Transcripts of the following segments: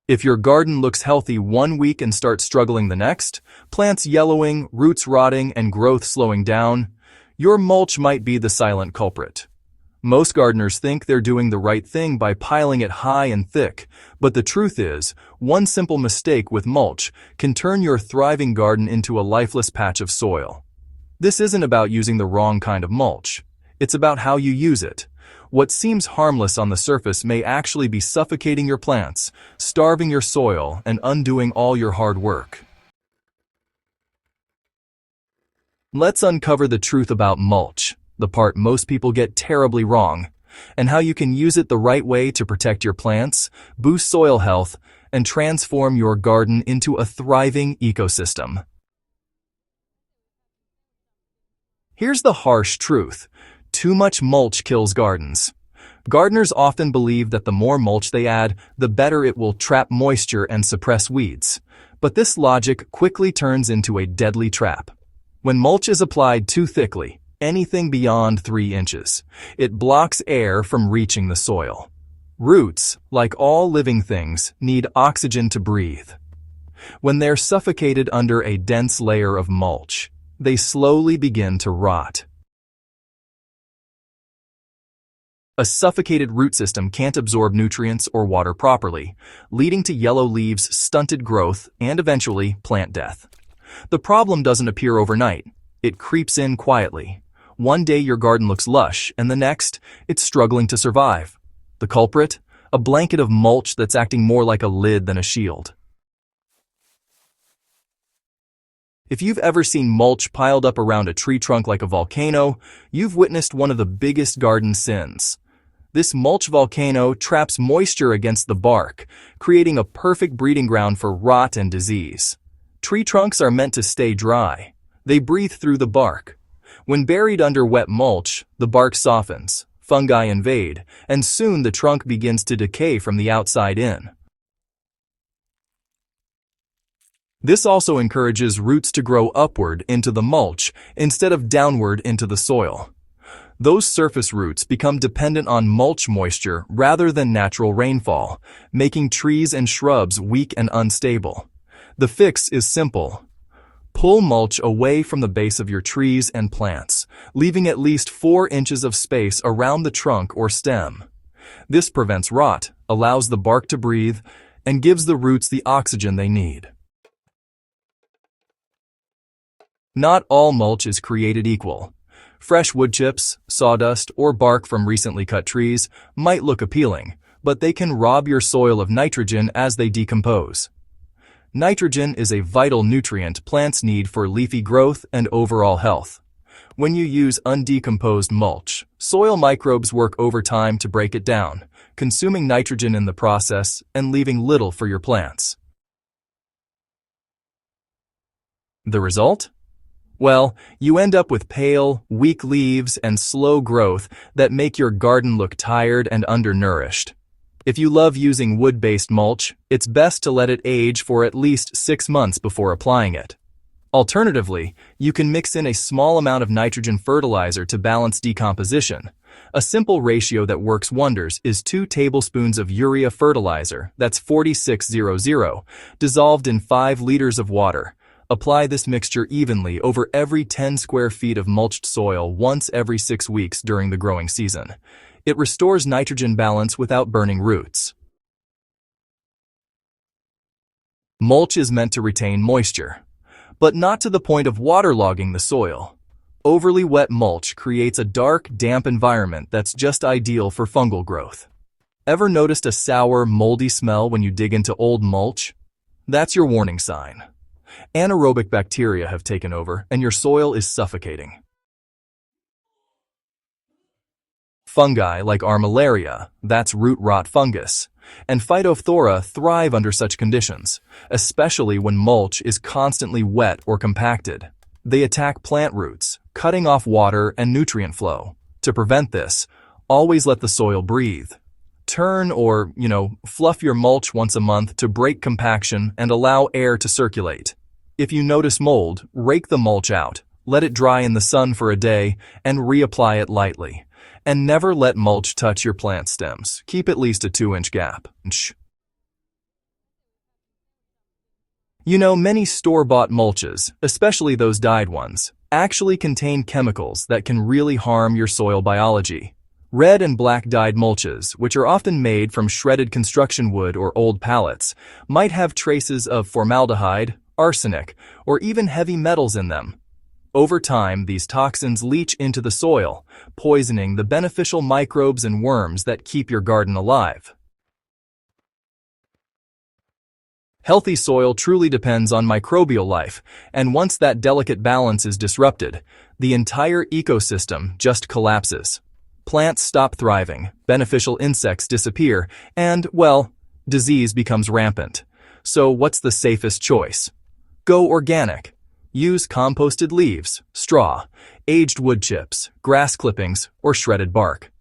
If your garden looks healthy one week and starts struggling the next, plants yellowing, roots rotting, and growth slowing down, your mulch might be the silent culprit. Most gardeners think they're doing the right thing by piling it high and thick, but the truth is, one simple mistake with mulch can turn your thriving garden into a lifeless patch of soil. This isn't about using the wrong kind of mulch. It's about how you use it. What seems harmless on the surface may actually be suffocating your plants, starving your soil, and undoing all your hard work. Let's uncover the truth about mulch, the part most people get terribly wrong, and how you can use it the right way to protect your plants, boost soil health, and transform your garden into a thriving ecosystem. Here's the harsh truth. Too much mulch kills gardens. Gardeners often believe that the more mulch they add, the better it will trap moisture and suppress weeds. But this logic quickly turns into a deadly trap. When mulch is applied too thickly, anything beyond 3 inches, it blocks air from reaching the soil. Roots, like all living things, need oxygen to breathe. When they're suffocated under a dense layer of mulch, they slowly begin to rot. A suffocated root system can't absorb nutrients or water properly, leading to yellow leaves, stunted growth, and eventually plant death. The problem doesn't appear overnight. It creeps in quietly. One day your garden looks lush, and the next, it's struggling to survive. The culprit? A blanket of mulch that's acting more like a lid than a shield. If you've ever seen mulch piled up around a tree trunk like a volcano, you've witnessed one of the biggest garden sins. This mulch volcano traps moisture against the bark, creating a perfect breeding ground for rot and disease. Tree trunks are meant to stay dry. They breathe through the bark. When buried under wet mulch, the bark softens, fungi invade, and soon the trunk begins to decay from the outside in. This also encourages roots to grow upward into the mulch instead of downward into the soil. Those surface roots become dependent on mulch moisture rather than natural rainfall, making trees and shrubs weak and unstable. The fix is simple. Pull mulch away from the base of your trees and plants, leaving at least 4 inches of space around the trunk or stem. This prevents rot, allows the bark to breathe, and gives the roots the oxygen they need. Not all mulch is created equal. Fresh wood chips, sawdust, or bark from recently cut trees might look appealing, but they can rob your soil of nitrogen as they decompose. Nitrogen is a vital nutrient plants need for leafy growth and overall health. When you use undecomposed mulch, soil microbes work overtime to break it down, consuming nitrogen in the process and leaving little for your plants. The result? Well, you end up with pale, weak leaves and slow growth that make your garden look tired and undernourished. If you love using wood-based mulch, it's best to let it age for at least 6 months before applying it. Alternatively, you can mix in a small amount of nitrogen fertilizer to balance decomposition. A simple ratio that works wonders is 2 tablespoons of urea fertilizer, that's 4600, dissolved in 5 liters of water. Apply this mixture evenly over every 10 square feet of mulched soil once every 6 weeks during the growing season. It restores nitrogen balance without burning roots. Mulch is meant to retain moisture, but not to the point of waterlogging the soil. Overly wet mulch creates a dark, damp environment that's just ideal for fungal growth. Ever noticed a sour, moldy smell when you dig into old mulch? That's your warning sign. Anaerobic bacteria have taken over, and your soil is suffocating. Fungi like armillaria, that's root rot fungus, and phytophthora thrive under such conditions, especially when mulch is constantly wet or compacted. They attack plant roots, cutting off water and nutrient flow. To prevent this, always let the soil breathe. Turn or, fluff your mulch once a month to break compaction and allow air to circulate. If you notice mold, rake the mulch out, let it dry in the sun for a day, and reapply it lightly. And never let mulch touch your plant stems. Keep at least a 2-inch gap. Many store-bought mulches, especially those dyed ones, actually contain chemicals that can really harm your soil biology. Red and black dyed mulches, which are often made from shredded construction wood or old pallets, might have traces of formaldehyde, arsenic, or even heavy metals in them. Over time, these toxins leach into the soil, poisoning the beneficial microbes and worms that keep your garden alive. Healthy soil truly depends on microbial life, and once that delicate balance is disrupted, the entire ecosystem just collapses. Plants stop thriving, beneficial insects disappear, and, well, disease becomes rampant. So what's the safest choice? Go organic. Use composted leaves, straw, aged wood chips, grass clippings, or shredded bark.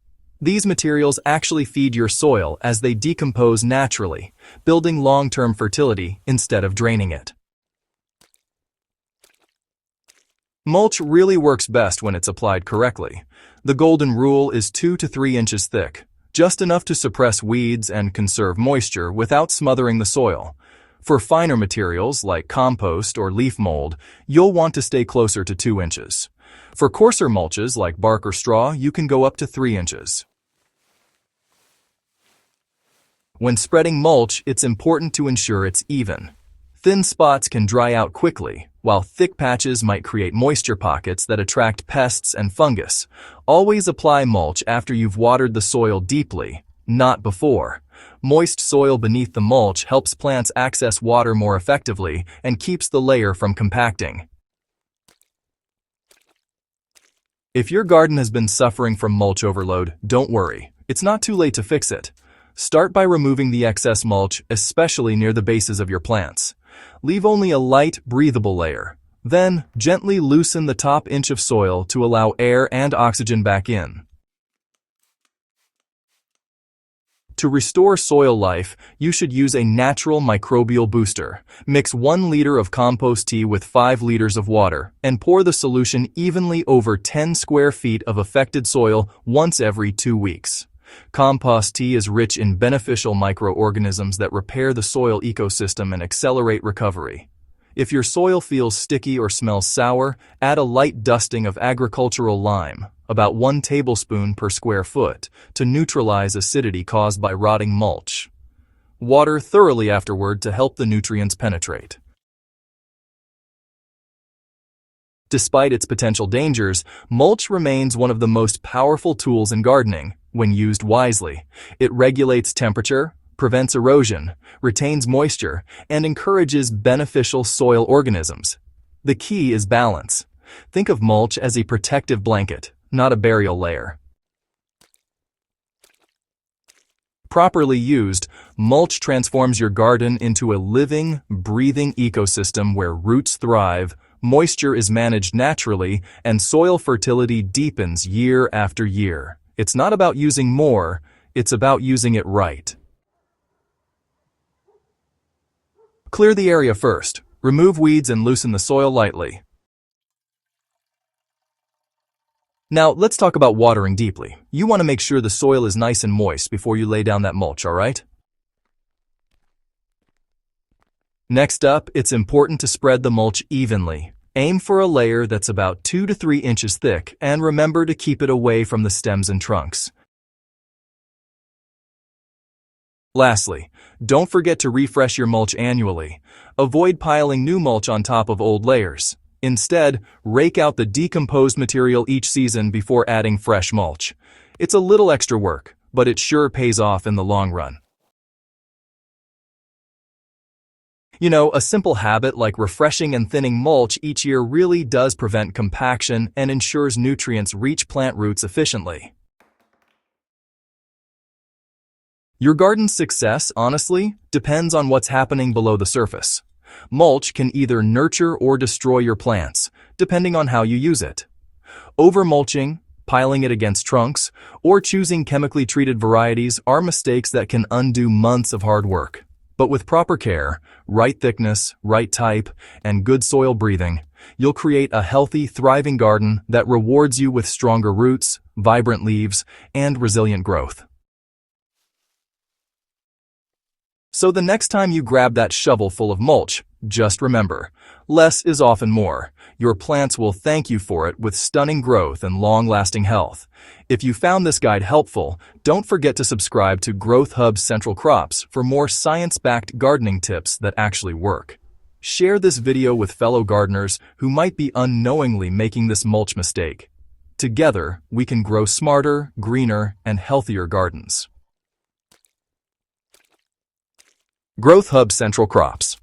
These materials actually feed your soil as they decompose naturally, building long-term fertility instead of draining it. Mulch really works best when it's applied correctly. The golden rule is 2 to 3 inches thick, just enough to suppress weeds and conserve moisture without smothering the soil. For finer materials like compost or leaf mold, you'll want to stay closer to 2 inches. For coarser mulches like bark or straw, you can go up to 3 inches. When spreading mulch, it's important to ensure it's even. Thin spots can dry out quickly, while thick patches might create moisture pockets that attract pests and fungus. Always apply mulch after you've watered the soil deeply, not before. Moist soil beneath the mulch helps plants access water more effectively and keeps the layer from compacting. If your garden has been suffering from mulch overload, don't worry. It's not too late to fix it. Start by removing the excess mulch, especially near the bases of your plants. Leave only a light, breathable layer. Then, gently loosen the top inch of soil to allow air and oxygen back in. To restore soil life, you should use a natural microbial booster. Mix 1 liter of compost tea with 5 liters of water and pour the solution evenly over 10 square feet of affected soil once every 2 weeks. Compost tea is rich in beneficial microorganisms that repair the soil ecosystem and accelerate recovery. If your soil feels sticky or smells sour, add a light dusting of agricultural lime, about 1 tablespoon per square foot, to neutralize acidity caused by rotting mulch. Water thoroughly afterward to help the nutrients penetrate. Despite its potential dangers, mulch remains one of the most powerful tools in gardening when used wisely. It regulates temperature, prevents erosion, retains moisture, and encourages beneficial soil organisms. The key is balance. Think of mulch as a protective blanket, not a burial layer. Properly used, mulch transforms your garden into a living, breathing ecosystem where roots thrive, moisture is managed naturally, and soil fertility deepens year after year. It's not about using more, it's about using it right. Clear the area first. Remove weeds and loosen the soil lightly. Now, let's talk about watering deeply. You want to make sure the soil is nice and moist before you lay down that mulch, all right? Next up, it's important to spread the mulch evenly. Aim for a layer that's about 2 to 3 inches thick, and remember to keep it away from the stems and trunks. Lastly, don't forget to refresh your mulch annually. Avoid piling new mulch on top of old layers. Instead, rake out the decomposed material each season before adding fresh mulch. It's a little extra work, but it sure pays off in the long run. A simple habit like refreshing and thinning mulch each year really does prevent compaction and ensures nutrients reach plant roots efficiently. Your garden's success, honestly, depends on what's happening below the surface. Mulch can either nurture or destroy your plants, depending on how you use it. Overmulching, piling it against trunks, or choosing chemically treated varieties are mistakes that can undo months of hard work. But with proper care, right thickness, right type, and good soil breathing, you'll create a healthy, thriving garden that rewards you with stronger roots, vibrant leaves, and resilient growth. So the next time you grab that shovel full of mulch, Just remember, less is often more. Your plants will thank you for it with stunning growth and long-lasting health. If you found this guide helpful, don't forget to subscribe to Growth Hub's Central Crops for more science-backed gardening tips that actually work. Share this video with fellow gardeners who might be unknowingly making this mulch mistake. Together, we can grow smarter, greener, and healthier gardens. Growth Hub Central Crops.